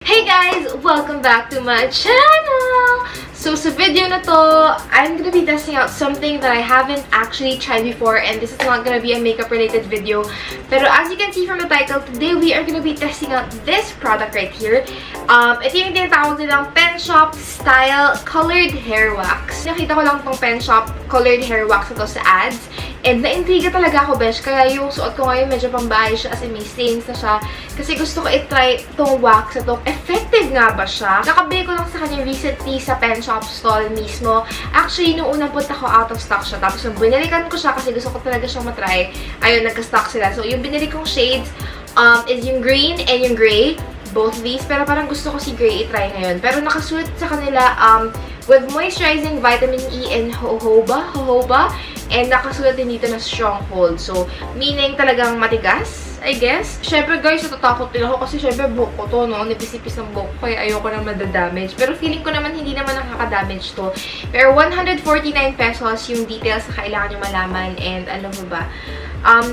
Hey guys! Welcome back to my channel! So, sa video na to, I'm gonna be testing out something that I haven't actually tried before, and this is not gonna be a makeup-related video. Pero as you can see from the title, today we are gonna be testing out this product right here. Ito yung tinatawag nilang Penshoppe Style Colored Hair Wax. Nakita ko lang tong Penshoppe Colored Hair Wax na to sa ads. And na-intriga talaga ako, besh. Kaya yung suot ko ngayon medyo pambahay siya as in may stains na siya. Kasi gusto ko i-try itong wax na to. Effective nga ba siya? Nakabili ko lang sa kanya recently sa Penshoppe stall mismo. Actually, nung unang punta ko, out of stock siya. Tapos yung binalikan ko siya kasi gusto ko talaga siyang matry. Ayun, nagka-stock sila. So, yung binili kong shades is yung green and yung gray. Both these. Pero parang gusto ko si gray i-try ngayon. Pero nakasuot sa kanila with moisturizing vitamin E and jojoba. And nakasulat din dito na stronghold. So, meaning talagang matigas, I guess. Syempre guys, natatakot din ako kasi syempre buhok ko to, no? Nipis-ipis ng buhok ko, kaya ayoko na madadamage. Pero feeling ko naman, hindi naman nakaka-damage to. Pero 149 pesos yung details na kailangan nyo malaman. And ano ba?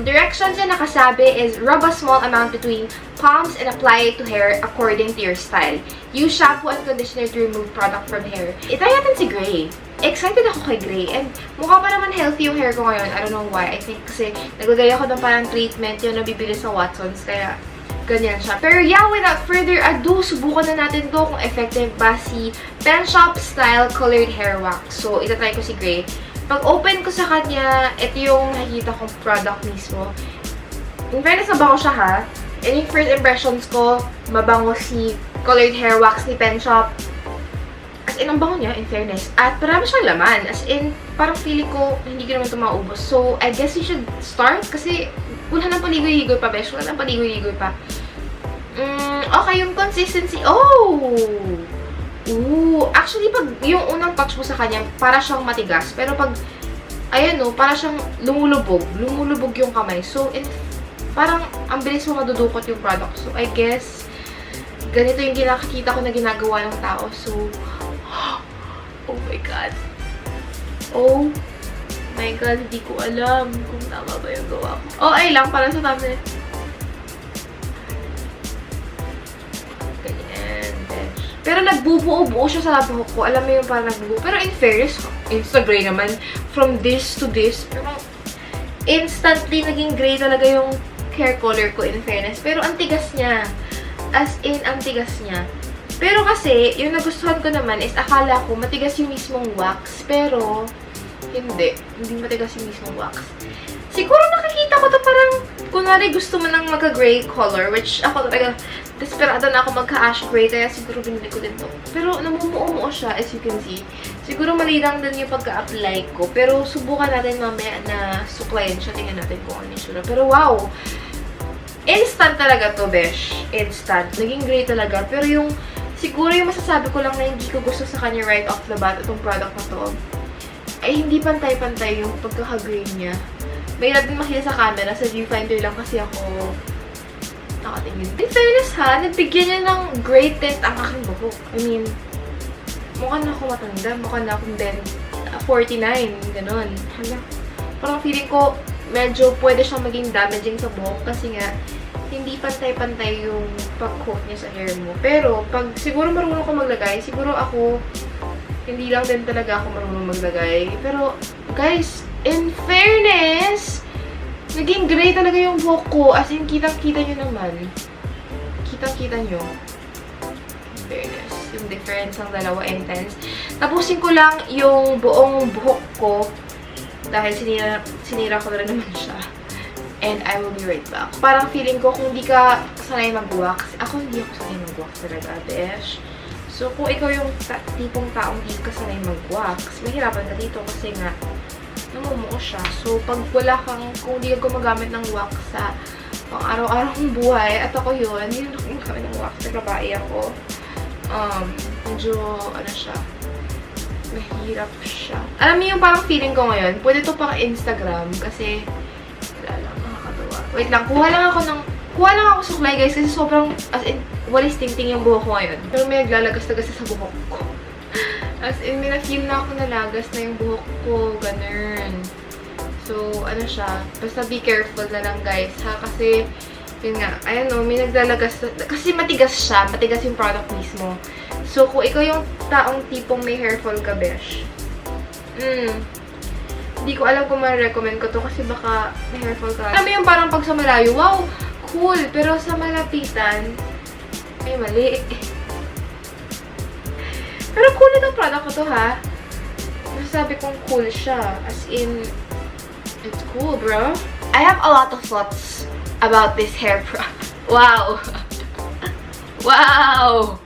Directions na nakasabi is rub a small amount between palms and apply it to hair according to your style. Use shampoo and conditioner to remove product from hair. Itry natin si Gray. Excited ako kay Gray. And mukha pa naman healthy yung hair ko ngayon. I don't know why. I think kasi naglagay ako ng parang treatment yung nabibili sa Watsons. Kaya ganyan siya. Pero yeah, without further ado, subukan na natin to kung effective ba si Penshoppe Style Colored Hair Wax. So, itatry ko si Gray. Pag open ko sa kanya, ito yung nakikita kong product mismo. In fairness, mabango siya ha. And yung first impressions ko, mabango si Colored Hair Wax ni Penshoppe. As in, ang bango niya, in fairness. At marami siyang laman. As in, parang feeling ko, hindi ko naman ito maubos. So, I guess you should start. Kasi, wala nang paligoy-ligoy pa, besh. Wala nang paligoy-ligoy pa. Okay, yung consistency. Oh! Ooh! Actually, pag yung unang touch mo sa kanya, para siyang matigas. Pero pag, ayan o, para siyang lumulubog. Lumulubog yung kamay. So, parang, ang bilis mo madudukot yung product. So, I guess, ganito yung nakikita ko na ginagawa ng tao. So, oh my God. Oh my God, hindi ko alam kung tama ba yung gawa ko. Oh, ay lang, para sa thumbnail. Ganyan, besh. Pero nagbubuo-buo siya sa buhok ko. Alam mo yung parang nagbubuo. Pero in fairness, insta gray naman. From this to this. Pero instantly, naging gray talaga yung hair color ko, in fairness. Pero ang tigas niya. As in, ang tigas niya. Pero kasi, yung nagustuhan ko naman is akala ko matigas yung mismong wax. Pero, hindi. Hindi matigas yung mismong wax. Siguro nakikita ko to parang, kunwari gusto mo nang magka-gray color, which ako talaga, desperado na ako magka-ash gray, kaya siguro binili ko din to. Pero, namumuo-muo siya, as you can see. Siguro mali lang din yung pagka-apply ko. Pero, subukan natin mamaya na suklayin siya. Tingnan natin kung ano yung sura. Pero, wow! Instant talaga to, besh. Instant. Naging gray talaga. Pero yung, siguro yung masasabi ko lang na hindi ko gusto sa kanya right off the bat, itong product na to, ay hindi pantay-pantay yung pagkaka-gray niya. Mahirap din makita sa camera, sa viewfinder lang kasi ako nakatingin. In fairness ha, nagbigyan niya ng gray tint ang aking buhok. I mean, mukha na ako matanda, mukha na akong 49, ganon. Hala, parang feeling ko, medyo pwede siyang maging damaging sa buhok kasi nga, hindi pantay-pantay yung pag-coat niya sa hair mo. Pero, pag siguro marunong ko maglagay, siguro ako, hindi lang din talaga ako marunong maglagay. Pero, guys, in fairness, naging gray talaga yung buhok ko. As in, kitang-kita nyo naman. Kitang-kita nyo. In fairness, yung difference ng dalawa intense. Tapusin ko lang yung buong buhok ko dahil sinira ko na rin naman siya. And I will be right back. Parang feeling ko kung hindi ka sanay mag-wax, ako hindi ako sanay mag-wax talaga, besh. So, kung ikaw yung tipong taong hindi ka sanay mag-wax, mahirapan ka dito kasi nga, namumuo siya. So, pag wala kang, kung hindi ka gumagamit ng wax sa pang araw-araw kong buhay, at ako yun, hindi na ako gumagamit ng wax, nagbabae ako. Medyo, ano siya, mahirap siya. Alam niyo yung parang feeling ko ngayon, pwede to pang Instagram kasi, wala lang, nakakatawa. Wait lang, kuha lang ako suklay guys kasi sobrang, as in, walis tingting yung buhok ko ngayon. Pero may naglalagas-tagas sa buhok ko. As in, may na-feel na ako nalagas na yung buhok ko, ganun. So, ano siya, basta be careful na lang guys ha, kasi Yun nga, ayan o, may naglalagas. Kasi matigas siya. Matigas yung product mismo. So, kung ikaw yung taong tipong may hair fall ka, besh. Hindi ko alam kung ma-recommend ko to kasi baka may hair fall ka. Alam mo yung parang pag sa malayo, wow, cool. Pero sa malapitan, ay mali. Pero cool itong product ko to, ha? Masasabi kong cool siya. As in, it's cool, bro. I have a lot of thoughts about this hair product. Wow! Wow!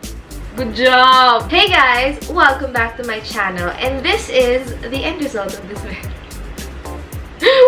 Good job! Hey guys! Welcome back to my channel. And this is the end result of this video.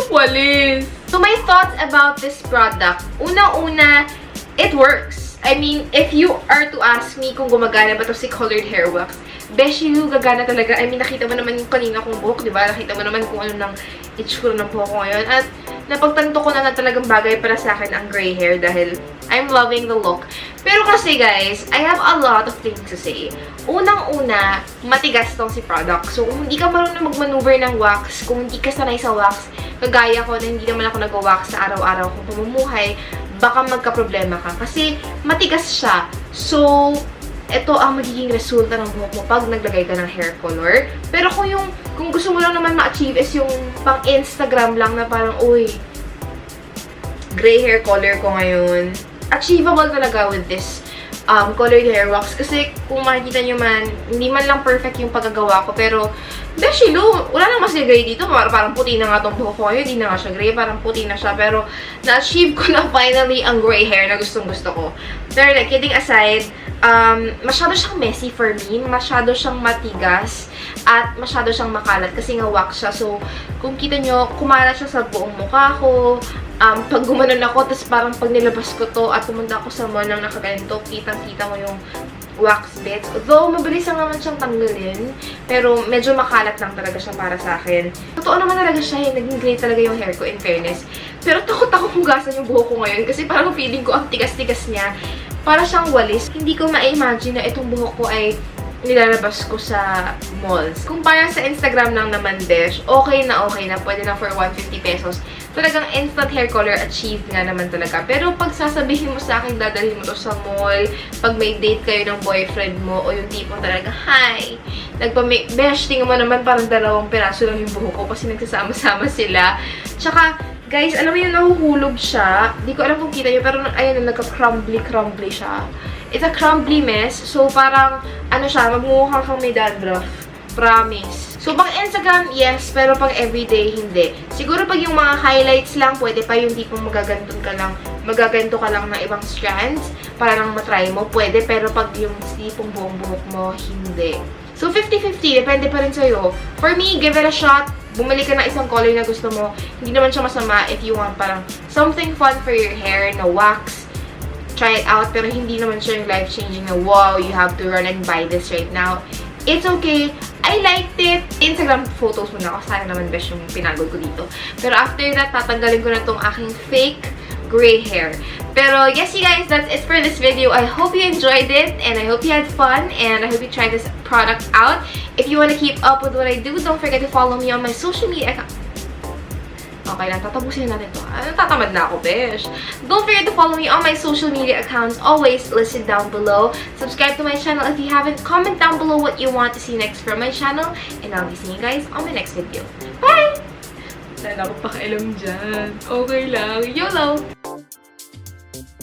Walis! So my thoughts about this product. Una-una, it works. I mean, if you are to ask me kung gumagana ba ito si colored hair wax, beshi, gagana talaga. I mean, nakita mo naman yung kanina kong buhok, di ba? Nakita mo naman kung ano nang itsura ng buhok ko ngayon. At napagtanto ko na talagang bagay para sa akin ang gray hair dahil I'm loving the look. Pero kasi guys, I have a lot of things to say. Unang-una, matigas tong si product. So, kung hindi ka marunong mag-maneuver ng wax, kung hindi ka sanay sa wax, kagaya ko na hindi naman ako nag-wax sa araw-araw kung pamumuhay, baka magka-problema ka. Kasi matigas siya. So, ito ang magiging resulta ng buhok mo pag naglagay ka ng hair color. Pero kung gusto mo lang naman ma-achieve is yung pang Instagram lang na parang, uy, gray hair color ko ngayon. Achievable talaga with this colored hair wax. Kasi kung makikita nyo man, hindi man lang perfect yung paggagawa ko. Pero, beshi, wala nang mas gray dito. Parang puti na nga itong buhok ko ngayon. Hindi na nga siya gray. Parang puti na siya. Pero, na-achieve ko na finally ang gray hair na gustong-gusto ko. Pero, like, kidding aside, masyado siyang messy for me. Masyado siyang matigas. At masyado siyang makalat kasi nga wax siya. So, kung kita nyo, kumalat siya sa buong mukha ko. Pag gumanon ako, tapos parang pag nilabas ko to at pumunta ako sa mall nang nakaganito, kitang-kita mo yung wax bits. Though, mabilis lang naman siyang tanggalin. Pero, medyo makalat lang talaga siya para sa akin. Totoo naman talaga siya. Naging great talaga yung hair ko, in fairness. Pero, takot ako hugasan yung buhok ko ngayon. Kasi parang feeling ko ang tigas-tigas niya. Para siyang walis. Hindi ko ma-imagine na itong buhok ko ay nilalabas ko sa malls. Kung para sa Instagram lang naman, besh, okay na. Pwede na for 150 pesos. Talagang instant hair color achieved nga naman talaga. Pero pag sasabihin mo sa akin, dadalhin mo to sa mall, pag may date kayo ng boyfriend mo, o yung tipong talaga, hi, besh, tingnan mo naman parang 2 piraso lang yung buhok ko kasi nagsasama-sama sila. Tsaka, guys, alam mo yung nahuhulog siya. Di ko alam kung kita nyo, pero ayun, nagka-crumbly siya. It's a crumbly mess. So, parang, ano siya, magmumukha kang may dandruff. Promise. So, pang Instagram, yes. Pero pang everyday, hindi. Siguro pag yung mga highlights lang, pwede pa yung tipong magaganto ka lang ng ibang strands para lang matry mo. Pwede. Pero pag yung tipong buong buhok mo, hindi. So, 50-50. Depende pa rin sa'yo. For me, give it a shot. Bumili ka ng isang color na gusto mo. Hindi naman siya masama if you want parang something fun for your hair na wax. Try it out. Pero hindi naman siya yung life-changing na, wow, you have to run and buy this right now. It's okay. I liked it. Instagram photos mo na ako. Sana naman best yung pinagod ko dito. Pero after that, tatanggalin ko na tong aking fake gray hair. Pero yes, you guys, that's it for this video. I hope you enjoyed it and I hope you had fun and I hope you tried this product out. If you want to keep up with what I do, don't forget to follow me on my social media account. Okay lang, tatapusin natin to. Natatamad na ako, besh. Don't forget to follow me on my social media accounts, always listed down below. Subscribe to my channel if you haven't. Comment down below what you want to see next from my channel. And I'll be seeing you guys on my next video. Bye! Wala na ako pakialam dyan. Okay lang. YOLO!